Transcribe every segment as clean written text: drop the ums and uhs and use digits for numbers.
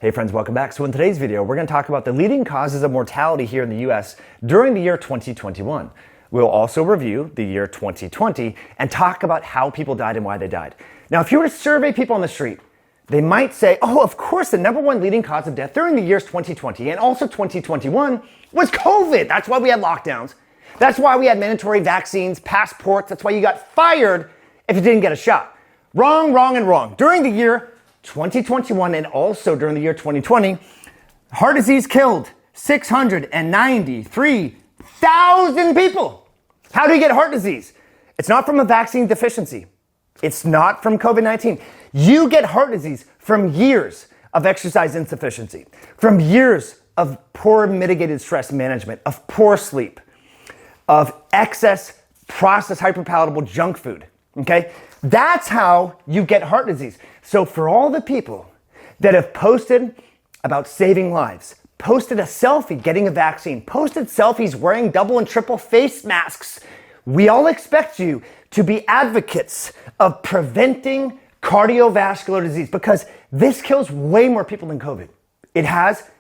Hey friends, welcome back. So in today's video, we're going to talk about the leading causes of mortality here in the US during the year 2021. We'll also review the year 2020 and talk about how people died and why they died. Now, if you were to survey people on the street, they might say, oh, of course, the number one leading cause of death during the years 2020 and also 2021 was COVID. That's why we had lockdowns. That's why we had mandatory vaccines, passports. That's why you got fired if you didn't get a shot. Wrong, wrong, and wrong. During the year 2021 and also during the year 2020, heart disease killed 693,000 people. How do you get heart disease? It's not from a vaccine deficiency. It's not from COVID-19. You get heart disease from years of exercise insufficiency, from years of poor mitigated stress management, of poor sleep, of excess processed hyperpalatable junk food, okay? That's how you get heart disease. So for all the people that have posted about saving lives, posted a selfie getting a vaccine, posted selfies wearing double and triple face masks, we all expect you to be advocates of preventing cardiovascular disease because this kills way more people than COVID. It has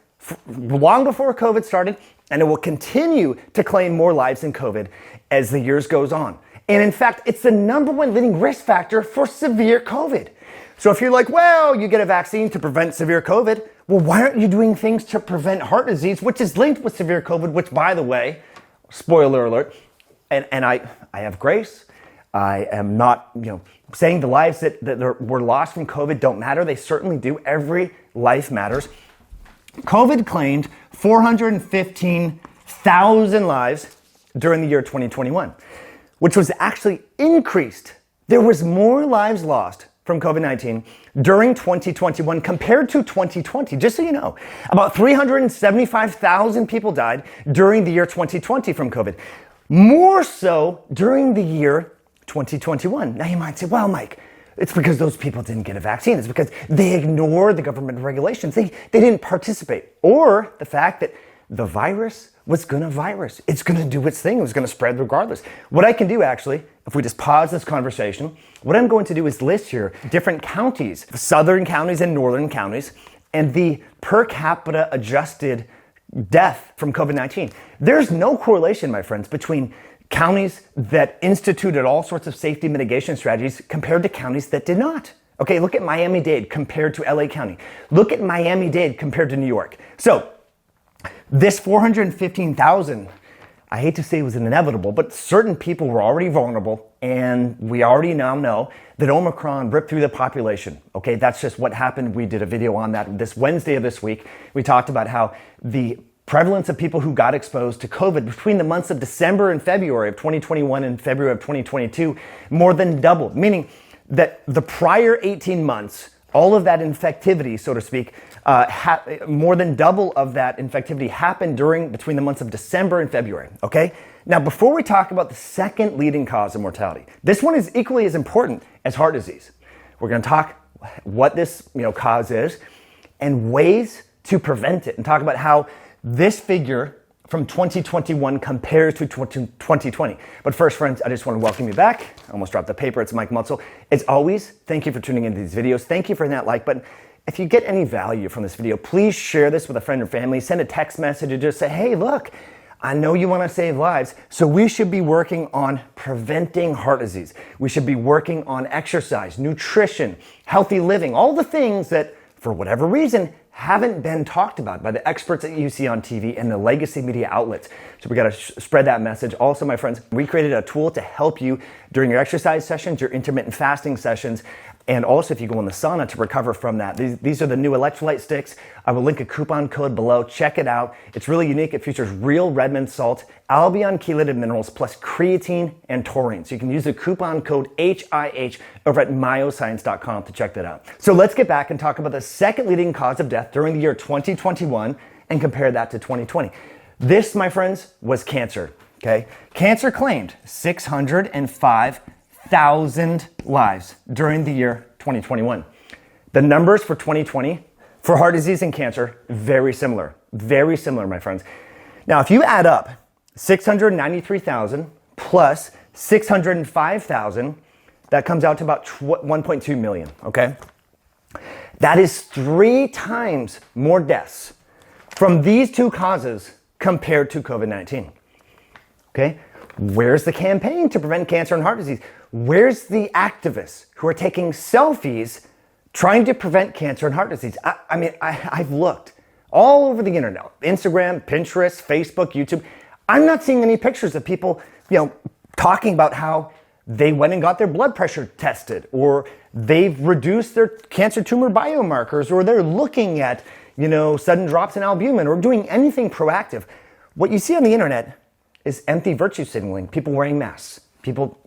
long before COVID started, and it will continue to claim more lives than COVID as the years goes on. And in fact, it's the number one leading risk factor for severe COVID. So if you're like, well, you get a vaccine to prevent severe COVID, well, why aren't you doing things to prevent heart disease, which is linked with severe COVID, which, by the way, spoiler alert, and I have grace. I am not, saying the lives that were lost from COVID don't matter. They certainly do. Every life matters. COVID claimed 415,000 lives during the year 2021. Which was actually increased. There was more lives lost from COVID-19 during 2021 compared to 2020. Just so you know, about 375,000 people died during the year 2020 from COVID. More so during the year 2021. Now you might say, well, Mike, it's because those people didn't get a vaccine. It's because they ignored the government regulations. They didn't participate. Or the fact that the virus was gonna virus. It's gonna do its thing. It was gonna spread regardless. What I can do actually, if we just pause this conversation, what I'm going to do is list here different counties, southern counties and northern counties, and the per capita adjusted death from COVID-19. There's no correlation, my friends, between counties that instituted all sorts of safety mitigation strategies compared to counties that did not. Okay, look at Miami-Dade compared to LA County. Look at Miami-Dade compared to New York. So, this 415,000, I hate to say it was inevitable, but certain people were already vulnerable, and we already now know that Omicron ripped through the population. Okay, that's just what happened. We did a video on that this Wednesday of this week. We talked about how the prevalence of people who got exposed to COVID between the months of December and February of 2021 and February of 2022 more than doubled, meaning that the prior 18 months, all of that infectivity, so to speak, more than double of that infectivity happened between the months of December and February, okay? Now, before we talk about the second leading cause of mortality, this one is equally as important as heart disease. We're gonna talk what this cause is and ways to prevent it and talk about how this figure from 2021 compares to 2020. But first, friends, I just want to welcome you back. I almost dropped the paper. It's Mike Mutzel. As always, thank you for tuning into these videos. Thank you for that like button. If you get any value from this video, please share this with a friend or family. Send a text message and just say, hey, look, I know you want to save lives, so we should be working on preventing heart disease. We should be working on exercise, nutrition, healthy living, all the things that, for whatever reason, haven't been talked about by the experts that you see on TV and the legacy media outlets. So we got to spread that message. Also, my friends, we created a tool to help you during your exercise sessions, your intermittent fasting sessions, and also if you go in the sauna to recover from that. These are the new electrolyte sticks. I will link a coupon code below. Check it out. It's really unique. It features real Redmond salt, Albion chelated minerals, plus creatine and taurine. So you can use the coupon code HIH over at myoscience.com to check that out. So let's get back and talk about the second leading cause of death during the year 2021 and compare that to 2020. This, my friends, was cancer. Okay? Cancer claimed 605,000 lives during the year 2021. The numbers for 2020 for heart disease and cancer, very similar. Very similar, my friends. Now, if you add up 693,000 plus 605,000, that comes out to about 1.2 million, okay? That is 3 times more deaths from these 2 causes compared to COVID-19. Okay? Where's the campaign to prevent cancer and heart disease? Where's the activists who are taking selfies trying to prevent cancer and heart disease? I've looked all over the internet, Instagram, Pinterest, Facebook, YouTube. I'm not seeing any pictures of people, talking about how they went and got their blood pressure tested, or they've reduced their cancer tumor biomarkers, or they're looking at, sudden drops in albumin, or doing anything proactive. What you see on the internet is empty virtue signaling, people wearing masks, people,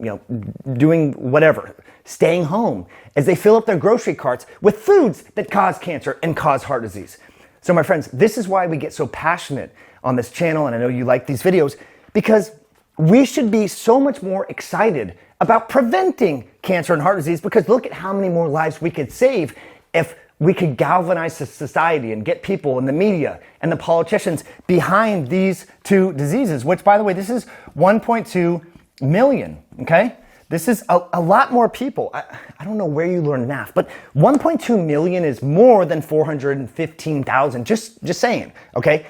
doing whatever, staying home as they fill up their grocery carts with foods that cause cancer and cause heart disease. So my friends, this is why we get so passionate on this channel, and I know you like these videos, because we should be so much more excited about preventing cancer and heart disease, because look at how many more lives we could save if we could galvanize the society and get people in the media and the politicians behind these 2 diseases, which, by the way, this is 1.2 million, okay? This is a lot more people. I don't know where you learn math, but 1.2 million is more than 415,000, just saying, okay?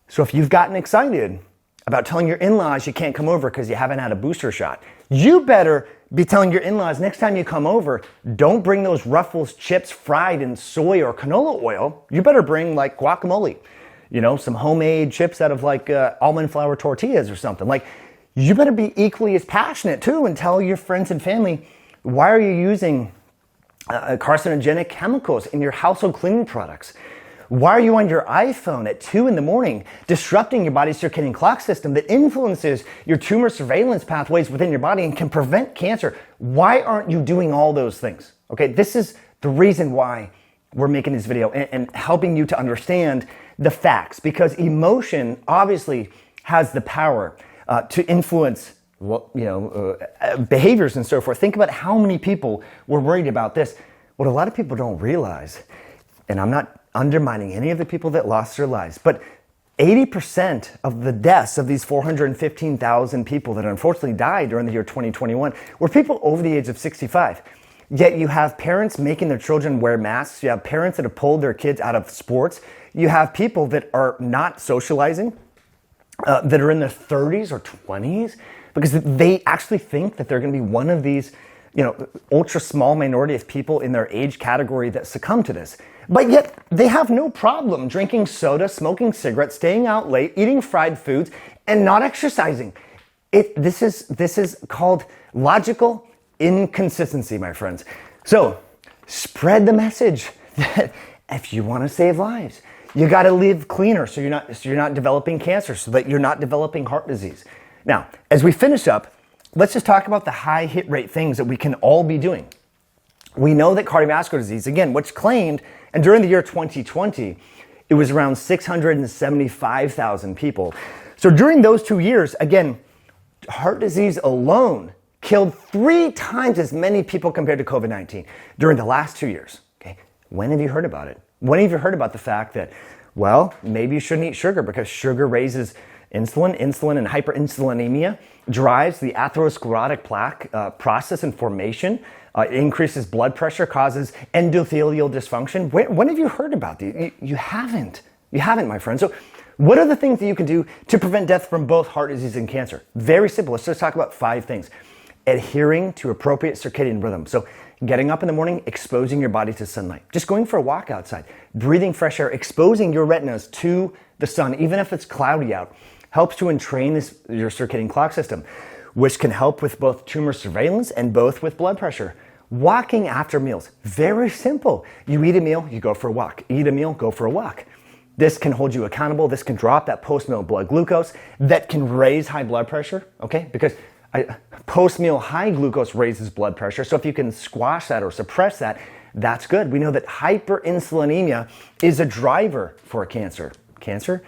So if you've gotten excited about telling your in-laws you can't come over because you haven't had a booster shot, you better be telling your in-laws next time you come over, don't bring those Ruffles chips fried in soy or canola oil. You better bring like guacamole, some homemade chips out of like almond flour tortillas or something. Like, you better be equally as passionate too and tell your friends and family, why are you using carcinogenic chemicals in your household cleaning products? Why are you on your iPhone at 2 in the morning disrupting your body's circadian clock system that influences your tumor surveillance pathways within your body and can prevent cancer? Why aren't you doing all those things? Okay, this is the reason why we're making this video and helping you to understand the facts, because emotion obviously has the power to influence behaviors and so forth. Think about how many people were worried about this. What a lot of people don't realize, and I'm not undermining any of the people that lost their lives, but 80% of the deaths of these 415,000 people that unfortunately died during the year 2021 were people over the age of 65. Yet you have parents making their children wear masks. You have parents that have pulled their kids out of sports. You have people that are not socializing, that are in their 30s or 20s, because they actually think that they're going to be one of these, ultra small minority of people in their age category that succumb to this. But yet they have no problem drinking soda, smoking cigarettes, staying out late, eating fried foods, and not exercising. This is called logical inconsistency, my friends. So spread the message that if you want to save lives, you got to live cleaner so you're not developing cancer, so that you're not developing heart disease. Now, as we finish up, let's just talk about the high hit rate things that we can all be doing. We know that cardiovascular disease, again, what's claimed, and during the year 2020, it was around 675,000 people. So during those 2 years, again, heart disease alone killed 3 times as many people compared to COVID-19 during the last 2 years. Okay, when have you heard about it? When have you heard about the fact that, maybe you shouldn't eat sugar because sugar raises insulin and hyperinsulinemia drives the atherosclerotic plaque process and formation, increases blood pressure, causes endothelial dysfunction. When have you heard about these? You haven't. You haven't, my friend. So what are the things that you can do to prevent death from both heart disease and cancer? Very simple. Let's just talk about 5 things. Adhering to appropriate circadian rhythm. So getting up in the morning, exposing your body to sunlight. Just going for a walk outside, breathing fresh air, exposing your retinas to the sun, even if it's cloudy out, helps to entrain your circadian clock system, which can help with both tumor surveillance and both with blood pressure. Walking after meals, very simple. You eat a meal, you go for a walk. Eat a meal, go for a walk. This can hold you accountable. This can drop that post-meal blood glucose that can raise high blood pressure, okay? Because post-meal high glucose raises blood pressure. So if you can squash that or suppress that, that's good. We know that hyperinsulinemia is a driver for cancer. Cancer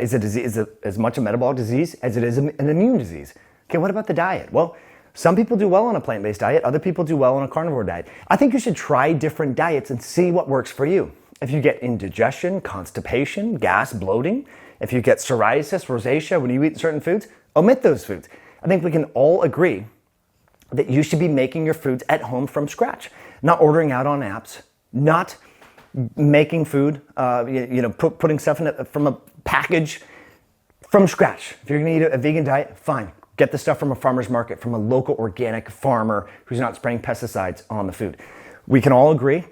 is as much a metabolic disease as it is an immune disease. Okay, what about the diet? Well, some people do well on a plant-based diet. Other people do well on a carnivore diet. I think you should try different diets and see what works for you. If you get indigestion, constipation, gas, bloating, if you get psoriasis, rosacea when you eat certain foods, omit those foods. I think we can all agree that you should be making your foods at home from scratch, not ordering out on apps, not making food, putting stuff in from a package from scratch. If you're gonna eat a vegan diet, fine. Get the stuff from a farmer's market, from a local organic farmer who's not spraying pesticides on the food. We can all agree,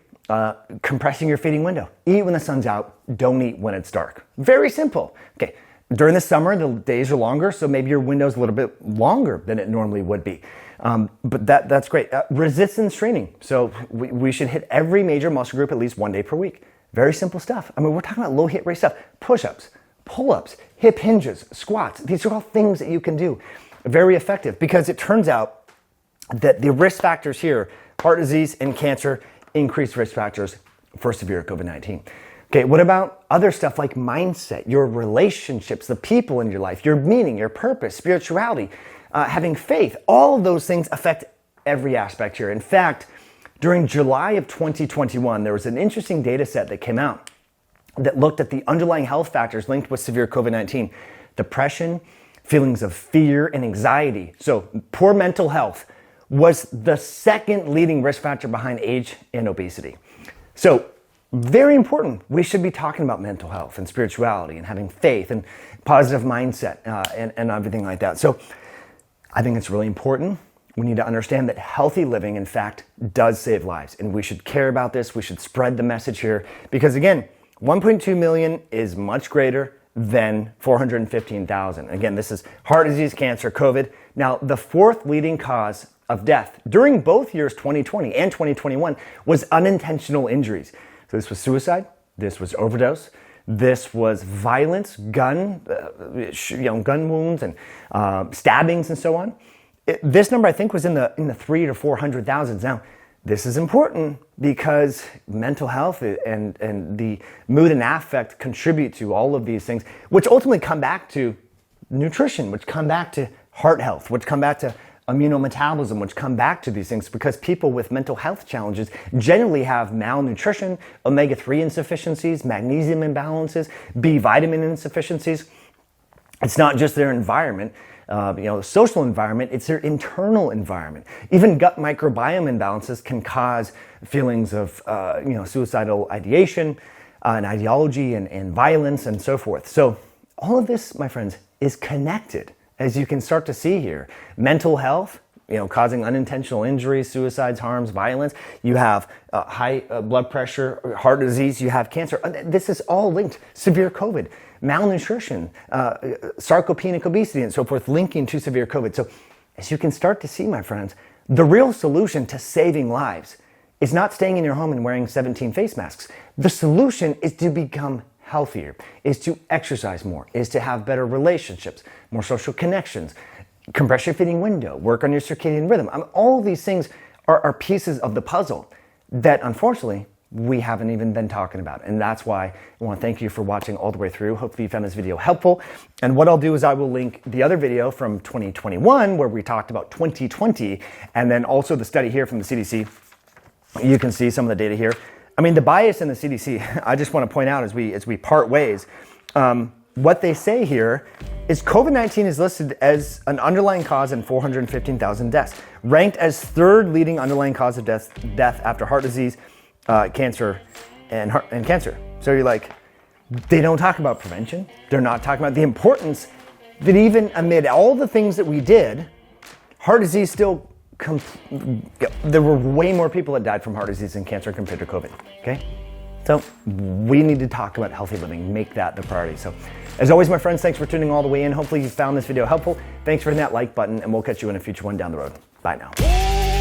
compressing your feeding window. Eat when the sun's out, don't eat when it's dark. Very simple. Okay, during the summer, the days are longer, so maybe your window's a little bit longer than it normally would be. But that's great. Resistance training. So we should hit every major muscle group at least 1 day per week. Very simple stuff. I mean, we're talking about low hit rate stuff. Push-ups, pull-ups, hip hinges, squats. These are all things that you can do. Very effective, because it turns out that the risk factors here, heart disease and cancer, increased risk factors for severe COVID-19. Okay, what about other stuff like mindset, your relationships, the people in your life, your meaning, your purpose, spirituality, having faith? All of those things affect every aspect here. In fact, during July of 2021, there was an interesting data set that came out that looked at the underlying health factors linked with severe COVID-19, depression, feelings of fear and anxiety. So poor mental health was the second leading risk factor behind age and obesity. So very important. We should be talking about mental health and spirituality and having faith and positive mindset and everything like that. So I think it's really important. We need to understand that healthy living, in fact, does save lives. And we should care about this. We should spread the message here. Because again, 1.2 million is much greater than 415,000. Again, this is heart disease, cancer, COVID. Now, the fourth leading cause of death during both years, 2020 and 2021, was unintentional injuries. So this was suicide, this was overdose, this was violence, gun wounds and stabbings and so on. This number, I think, was in the 300 to 400,000. Now, this is important because mental health and the mood and affect contribute to all of these things, which ultimately come back to nutrition, which come back to heart health, which come back to immunometabolism, which come back to these things because people with mental health challenges generally have malnutrition, omega-3 insufficiencies, magnesium imbalances, B vitamin insufficiencies. It's not just their environment. The social environment, it's their internal environment. Even gut microbiome imbalances can cause feelings of, suicidal ideation and ideology and violence and so forth. So all of this, my friends, is connected, as you can start to see here. Mental health, causing unintentional injuries, suicides, harms, violence. You have high blood pressure, heart disease, you have cancer. This is all linked. Severe COVID, malnutrition, sarcopenic obesity, and so forth, linking to severe COVID. So as you can start to see, my friends, the real solution to saving lives is not staying in your home and wearing 17 face masks. The solution is to become healthier, is to exercise more, is to have better relationships, more social connections, compress your feeding window, work on your circadian rhythm. All of these things are pieces of the puzzle that, unfortunately, we haven't even been talking about. And that's why I want to thank you for watching all the way through. Hopefully you found this video helpful. And what I'll do is I will link the other video from 2021 where we talked about 2020, and then also the study here from the CDC. You can see some of the data here. I mean, the bias in the CDC, I just want to point out as we part ways, what they say here is COVID-19 is listed as an underlying cause in 415,000 deaths, ranked as third leading underlying cause of death after heart disease, cancer, and cancer. So you're like, they don't talk about prevention. They're not talking about the importance that even amid all the things that we did, heart disease still, there were way more people that died from heart disease and cancer compared to COVID, okay? So we need to talk about healthy living, make that the priority. So as always, my friends, thanks for tuning all the way in. Hopefully you found this video helpful. Thanks for hitting that like button, and we'll catch you in a future one down the road. Bye now.